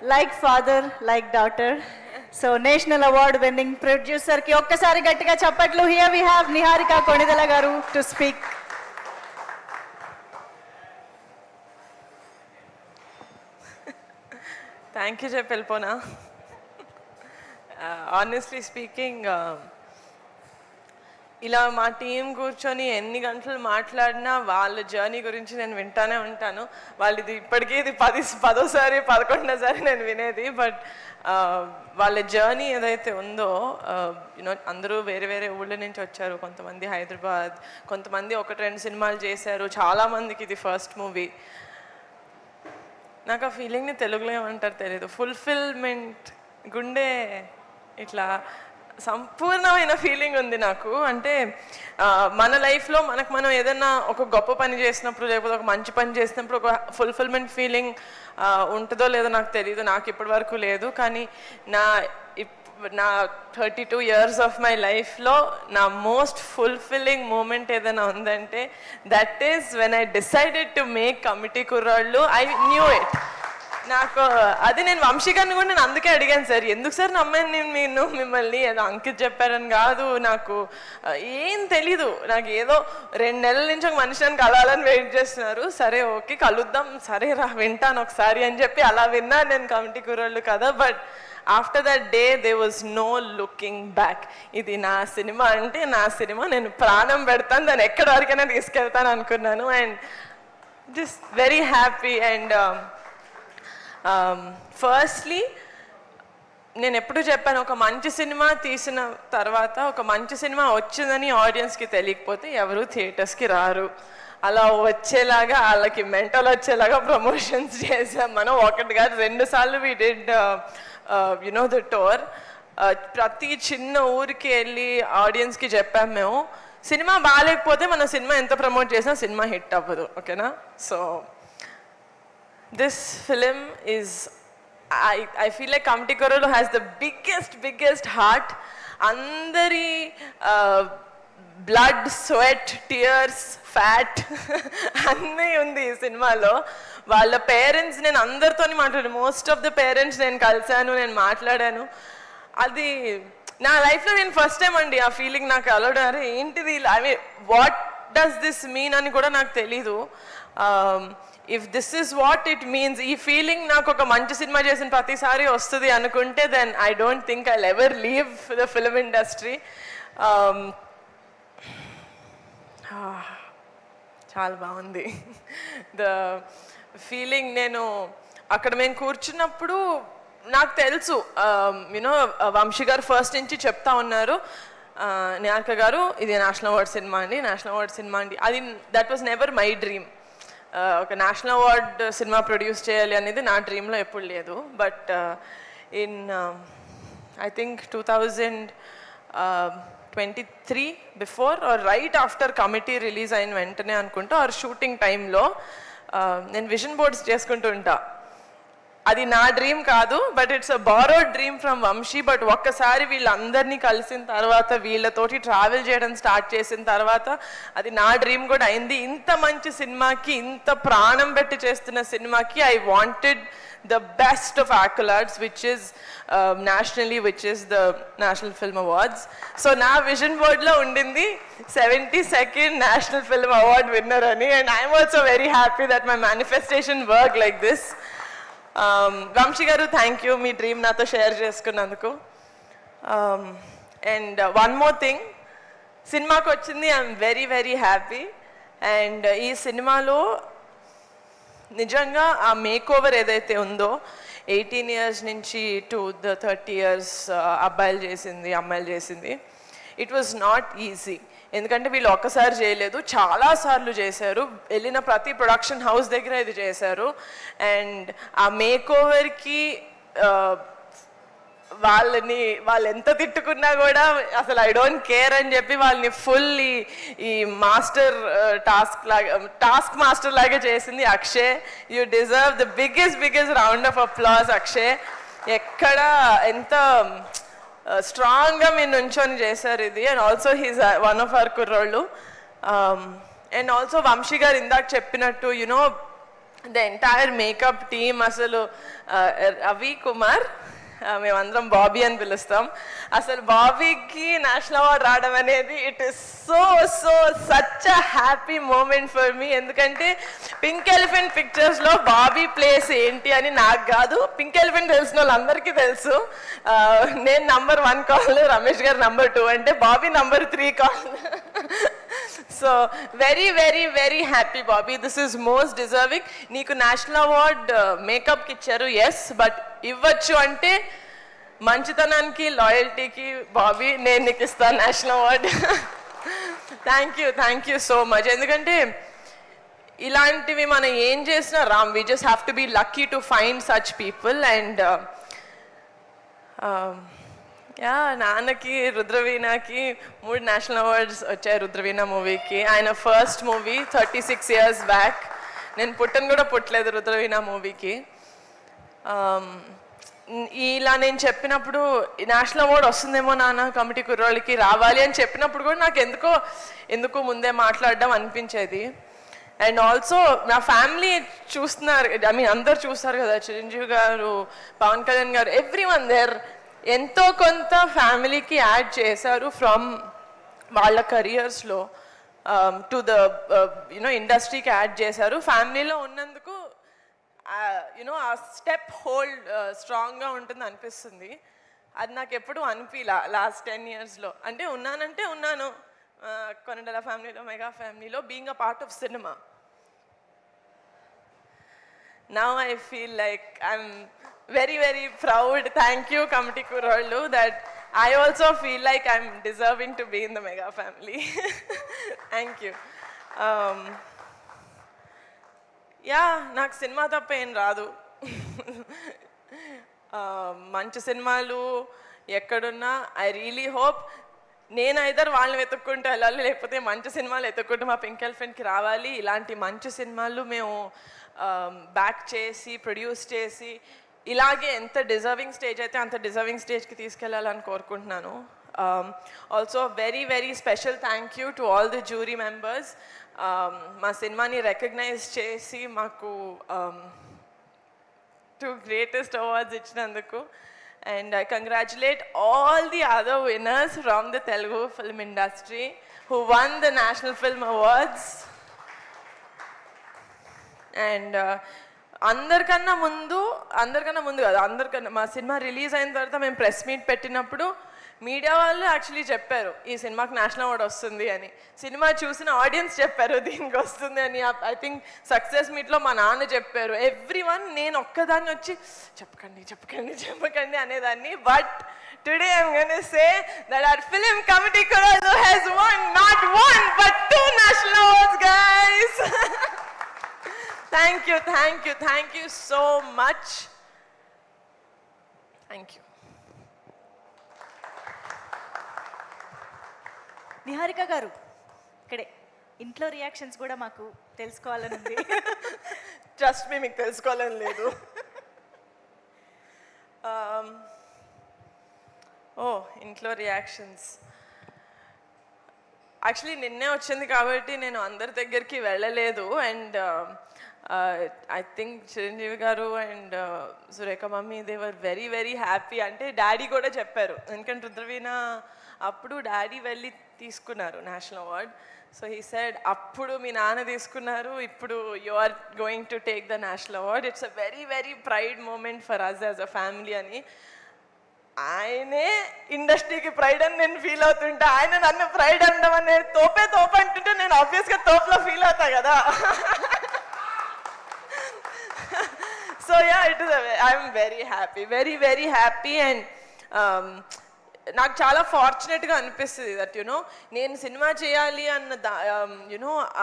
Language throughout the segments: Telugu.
like father, like daughter. So national award winning producer ki okkasari gattiga chappatlu. Here we have Niharika Konidala garu to speak. Thank you, Pelpona. Honestly speaking, ఇలా మా టీం కూర్చొని ఎన్ని గంటలు మాట్లాడినా వాళ్ళ జర్నీ గురించి నేను వింటానే ఉంటాను. వాళ్ళది ఇప్పటికీ ఇది 10వ సారి 11వ సారి నేను వినేది. బట్ వాళ్ళ జర్నీ ఏదైతే ఉందో యూనో అందరూ వేరే వేరే ఊళ్ళ నుంచి వచ్చారు. కొంతమంది హైదరాబాద్, కొంతమంది 1-2 సినిమాలు చేశారు. చాలామందికి ఇది ఫస్ట్ మూవీ. నాకు ఆ ఫీలింగ్ని తెలుగులో ఏమంటారు తెలియదు. ఫుల్ఫిల్మెంట్, గుండె ఇట్లా సంపూర్ణమైన ఫీలింగ్ ఉంది నాకు. అంటే మన లైఫ్లో మనకు మనం ఏదైనా ఒక గొప్ప పని చేసినప్పుడు, లేకపోతే ఒక మంచి పని చేసినప్పుడు ఒక ఫుల్ఫిల్మెంట్ ఫీలింగ్ ఉంటుందో లేదో నాకు తెలియదు. నాకు ఇప్పటి వరకు లేదు. కానీ నా 32 years ఆఫ్ మై లైఫ్లో నా మోస్ట్ ఫుల్ఫిల్లింగ్ మూమెంట్ ఏదైనా ఉందంటే that is when I decided to make Committee Kurrollu. I knew it. నాకు అది నేను వంశీ గారిని కూడా నేను అందుకే అడిగాను, సార్ ఎందుకు సార్ నమ్మాను నేను మిమ్మల్ని, ఏదో అంకిత్ చెప్పారని కాదు, నాకు ఏం తెలీదు. నాకు ఏదో 2 నెలల నుంచి ఒక మనిషిని కలవాలని వెయిట్ చేస్తున్నారు. సరే ఓకే కలుద్దాం, సరే రా వింటాను ఒకసారి అని చెప్పి అలా విన్నాను నేను కమిటీ కుర్రాళ్ళు కదా. But after that day they was no looking back. ఇది నా సినిమా అంటే నా సినిమా, నేను ప్రాణం పెడతాను, దాన్ని ఎక్కడి వరకైనా తీసుకెళ్తాను అనుకున్నాను. And just very happy. And firstly నేను ఎప్పుడు చెప్పాను, ఒక మంచి సినిమా తీసిన తర్వాత, ఒక మంచి సినిమా వచ్చిందని ఆడియన్స్కి తెలియకపోతే ఎవరు థియేటర్స్కి రారు. అలా వచ్చేలాగా వాళ్ళకి మెంటల్ వచ్చేలాగా ప్రమోషన్స్ చేసాం మనం. 1 కాదు 2 సార్లు we did you know the tour. ప్రతి చిన్న ఊరికి వెళ్ళి ఆడియన్స్కి చెప్పాం మేము, సినిమా బాగాలేకపోతే మన సినిమా ఎంత ప్రమోట్ చేసినా సినిమా హిట్ అవ్వదు. ఓకేనా? So this film is, I feel like Kamti Korolu has the biggest heart. Andari blood, sweat, tears, fat అన్నీ ఉంది ఈ సినిమాలో. వాళ్ళ పేరెంట్స్ నేను అందరితోని మాట్లాడాను. మోస్ట్ ఆఫ్ ద పేరెంట్స్ నేను కలిశాను, నేను మాట్లాడాను. అది నా లైఫ్లో నేను ఫస్ట్ టైం అండి ఆ ఫీలింగ్ నాకు అలవడారు. ఏంటిది, I mean what does this mean అని కూడా నాకు తెలీదు. If this is what it means, ఈ ఫీలింగ్ నాకు ఒక మంచి సినిమా చేసిన ప్రతిసారి వస్తుంది అనుకుంటే then I don't think I'll ever leave the film industry. చాలా బాగుంది ద ఫీలింగ్. నేను అక్కడ మేము కూర్చున్నప్పుడు నాకు తెలుసు, యూనో వంశీ గారు ఫస్ట్ నుంచి చెప్తా ఉన్నారు, నిహారిక గారు ఇది నేషనల్ అవార్డ్ సినిమా అండి, నేషనల్ అవార్డ్ సినిమా అండి. అది that was never my dream. ఒక నేషనల్ అవార్డ్ సినిమా ప్రొడ్యూస్ చేయాలి అనేది నా డ్రీమ్లో ఎప్పుడు లేదు. But in I think 2023 before or right after Committee release అయిన వెంటనే అనుకుంటా, ఆర్ షూటింగ్ టైంలో నేను విజన్ బోర్డ్స్ చేసుకుంటూ ఉంటా. అది నా డ్రీమ్ కాదు, but it's a borrowed dream from Vamsi. But ఒక్కసారి వీళ్ళందరినీ కలిసిన తర్వాత, వీళ్ళతోటి ట్రావెల్ చేయడం స్టార్ట్ చేసిన తర్వాత అది నా డ్రీమ్ కూడా అయింది. ఇంత మంచి సినిమాకి, ఇంత ప్రాణం పెట్టి చేస్తున్న సినిమాకి I wanted the best of accolades, which is nationally, which is the National Film Awards. So నా విజన్ బోర్డ్లో ఉండింది 72nd National Film Award winner అని. And I'm also very happy that my manifestation worked like this. Vamsi గారు థ్యాంక్ యూ, మీ డ్రీమ్ నాతో షేర్ చేసుకున్నందుకు. అండ్ వన్ మోర్ థింగ్, సినిమాకి వచ్చింది ఐఎమ్ వెరీ హ్యాపీ. అండ్ ఈ సినిమాలో నిజంగా ఆ మేక్ ఓవర్ ఏదైతే ఉందో 18 years నుంచి టు ద 30 years అబ్బాయిలు చేసింది, అమ్మాయిలు చేసింది, ఇట్ వాజ్ నాట్ ఈజీ. ఎందుకంటే వీళ్ళు ఒక్కసారి చేయలేదు, చాలాసార్లు చేశారు. వెళ్ళిన ప్రతి ప్రొడక్షన్ హౌస్ దగ్గర ఇది చేశారు. అండ్ ఆ మేక్ ఓవర్కి వాళ్ళు ఎంత తిట్టుకున్నా కూడా అసలు ఐ డోంట్ కేర్ అని చెప్పి వాళ్ళని ఫుల్ ఈ మాస్టర్ టాస్క్ మాస్టర్ లాగా చేసింది Akshay. You deserve the biggest round of applause Akshay. ఎక్కడ ఎంత స్ట్రాంగ్గా మీరు నుంచొని చేశారు ఇది. And also he's one of our కుర్రోళ్ళు. అండ్ ఆల్సో వంశీ గారు ఇందాక చెప్పినట్టు, you know the entire makeup team అసలు రవి కుమార్ మేమందరం బాబీ అని పిలుస్తాం. అసలు బాబీకి నేషనల్ అవార్డ్ రావడం అనేది it is so so such a happy moment for me. ఎందుకంటే పింక్ ఎలిఫెంట్ పిక్చర్స్లో బాబీ ప్లేస్ ఏంటి అని నాకు కాదు, పింక్ ఎలిఫెంట్ తెలిసిన వాళ్ళందరికీ తెలుసు. నేను నంబర్ 1 కాల్, రమేష్ గారు నంబర్ 2 అంటే Bobby number 3 call. So very very very happy Bobby, this is most deserving. నీకు నేషనల్ అవార్డ్ మేకప్కి ఇచ్చారు, ఎస్, బట్ ఇవ్వచ్చు అంటే మంచితనానికి లాయల్టీకి బాబీ నేను నీకు ఇస్తాను national award. Thank you so much. ఎందుకంటే ఇలాంటివి మనం ఏం చేసినా Ram, we just have to be lucky to find such people. And ya, నాన్నకి రుద్రవీణకి 3 నేషనల్ అవార్డ్స్ వచ్చాయి రుద్రవీణ మూవీకి. ఆయన ఫస్ట్ మూవీ 36 years బ్యాక్. నేను పుట్టను కూడా పుట్టలేదు రుద్రవీణ మూవీకి. ఇలా నేను చెప్పినప్పుడు నేషనల్ అవార్డ్ వస్తుందేమో నాన్న కమిటీ కుర్రోళ్ళకి రావాలి అని చెప్పినప్పుడు కూడా నాకు ఎందుకు ముందే మాట్లాడడం అనిపించేది. అండ్ ఆల్సో నా ఫ్యామిలీ చూస్తున్నారు, ఐ మీన్ అందరు చూస్తారు కదా, చిరంజీవి గారు, పవన్ కళ్యాణ్ గారు, ఎవ్రీవన్ దేర్ ఎంతో కొంత ఫ్యామిలీకి యాడ్ చేశారు ఫ్రమ్ వాళ్ళ కెరియర్స్లో టు ద ఇండస్ట్రీకి యాడ్ చేశారు. ఫ్యామిలీలో ఉన్నందుకు ఆ స్టెప్ హోల్డ్ స్ట్రాంగ్గా ఉంటుంది అనిపిస్తుంది. అది నాకు ఎప్పుడు అనిపించలా లాస్ట్ 10 yearsలో. అంటే ఉన్నానంటే ఉన్నాను కొనిదెల ఫ్యామిలీలో, మెగా ఫ్యామిలీలో, being a part of cinema. Now I feel like I'm very very proud. Thank you committee kurollu, that I also feel like I'm deserving to be in the mega family. Thank you. Yeah, నాకు సినిమా తప్ప ఏం రాదు. మంచి సినిమాలు ఎక్కడున్నా ఐ రియలీ హోప్ నేను ఐదర్ వాళ్ళని వెతుక్కుంటూ వెళ్ళాలి, లేకపోతే మంచి సినిమాలు వెతుక్కుంటూ మా పింక్ ఎలిఫెంట్కి రావాలి. ఇలాంటి మంచి సినిమాలు మేము బ్యాక్ చేసి ప్రొడ్యూస్ చేసి ఇలాగే ఎంత డిజర్వింగ్ స్టేజ్ అయితే అంత డిజర్వింగ్ స్టేజ్కి తీసుకెళ్ళాలని కోరుకుంటున్నాను. Also very very special thank you to all the jury members. మా సినిమాని రికగ్నైజ్ చేసి మాకు 2 greatest awards ఇచ్చినందుకు. And I congratulate all the other winners from the Telugu film industry who won the National Film Awards. And అందరికన్నా ముందు కాదు, మా సినిమా రిలీజ్ అయిన తర్వాత మేము ప్రెస్ మీట్ పెట్టినప్పుడు మీడియా వాళ్ళు యాక్చువల్లీ చెప్పారు ఈ సినిమాకి నేషనల్ అవార్డ్ వస్తుంది అని. సినిమా చూసిన ఆడియన్స్ చెప్పారు దీనికి వస్తుంది అని. ఐ థింక్ సక్సెస్ మీట్లో మా నాన్న చెప్పారు. ఎవ్రీవన్, నేను ఒక్కదాన్ని వచ్చి చెప్పకండి అనేదాన్ని. But today I'm gonna say that our film committee Kurollu has won not 1 but 2 national awards, guys. Thank you so much. Thank you. Niharika గారు, ఇక్కడే ఇంట్లో రియాక్షన్స్ కూడా మాకు తెలుసుకోవాలని ఉంది. ట్రస్ట్ మీ, మీకు తెలుసుకోవాలని లేదు. ఇంట్లో రియాక్షన్స్ యాక్చువల్లీ నిన్నే వచ్చింది కాబట్టి నేను అందరి దగ్గరికి వెళ్ళలేదు. అండ్ ఐ థింక్ చిరంజీవి గారు and Surekha mummy they were very very happy. అంటే డాడీ కూడా చెప్పారు, ఎందుకంటే రుద్రవీణ అప్పుడు డాడీ వెళ్ళి తీసుకున్నారు national award. So he said అప్పుడు మీ నాన్న తీసుకున్నారు, ఇప్పుడు you are going to take the national award. It's a very very pride moment for us as a family అని. ఆయనే ఇండస్ట్రీకి ప్రైడ్ అని నేను ఫీల్ అవుతుంటా, ఆయన నన్ను ప్రైడ్ అంటామని నేను తోపే అంటుంటే నేను ఆబ్వియస్గా తోపులో ఫీల్ అవుతా కదా. So yeah, it is I'm very very happy. And నాకు చాలా ఫార్చునేట్గా అనిపిస్తుంది దట్ నేను సినిమా చేయాలి అన్న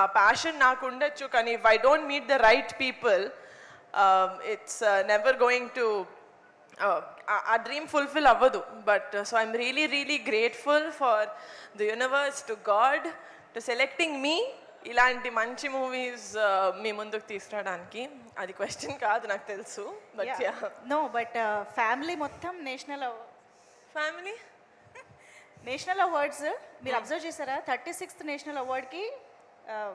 ఆ ప్యాషన్ నాకు ఉండొచ్చు, కానీ if I don't meet the right people it's never going to ఆ డ్రీమ్ ఫుల్ఫిల్ అవ్వదు. But so I'm really really grateful for the universe, to God, to selecting me ఇలాంటి మంచి మూవీస్ మీ ముందుకు తీసుకురావడానికి. అది క్వశ్చన్ కాదు నాకు తెలుసు, బట్ నో, బట్ ఫ్యామిలీ మొత్తం నేషనల్ అవార్డ్స్ మీరు అబ్జర్వ్ చేశారా? 36th నేషనల్ అవార్డ్కి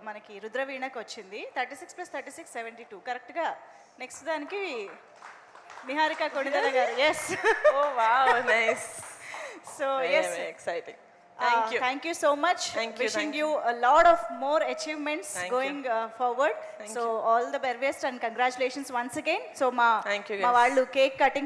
మనకి రుద్రవీణకి వచ్చింది 36 + 36 72 కరెక్ట్గా నెక్స్ట్ దానికి నిహారిక కొణిదెల గారు yes oh wow nice so yes exciting thank you thank you so much Thank you, wishing thank you a lot of more achievements Thank going forward so all the very best and congratulations once again so మా Thank you, మా guys. వాళ్ళు కేక్ కటింగ్